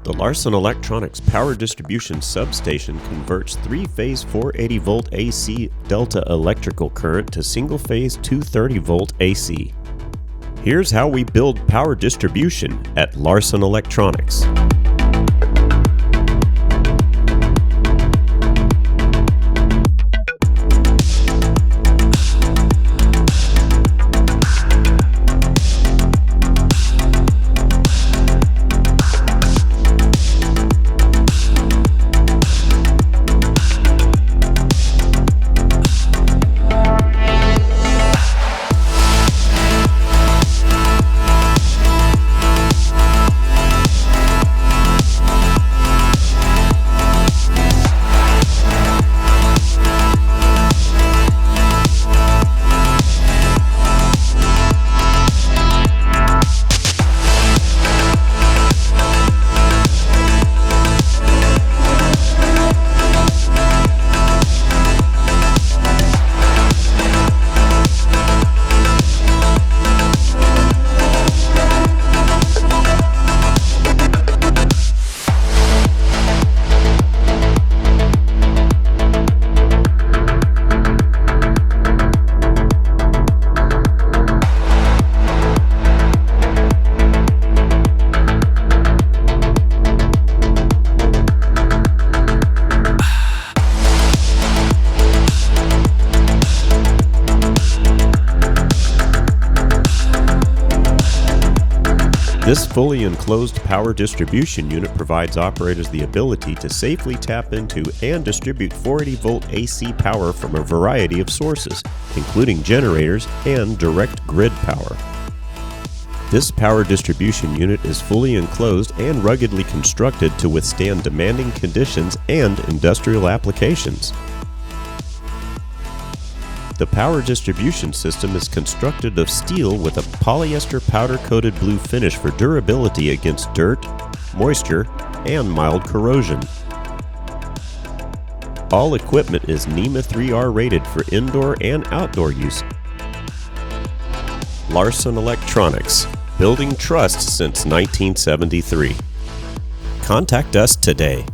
The Larson Electronics Power Distribution Substation converts three-phase 480-volt AC delta electrical current to single-phase 230-volt AC. Here's how we build power distribution at Larson Electronics. This fully enclosed power distribution unit provides operators the ability to safely tap into and distribute 480-volt AC power from a variety of sources, including generators and direct grid power. This power distribution unit is fully enclosed and ruggedly constructed to withstand demanding conditions and industrial applications. The power distribution system is constructed of steel with a polyester powder-coated blue finish for durability against dirt, moisture, and mild corrosion. All equipment is NEMA 3R rated for indoor and outdoor use. Larson Electronics, building trust since 1973. Contact us today.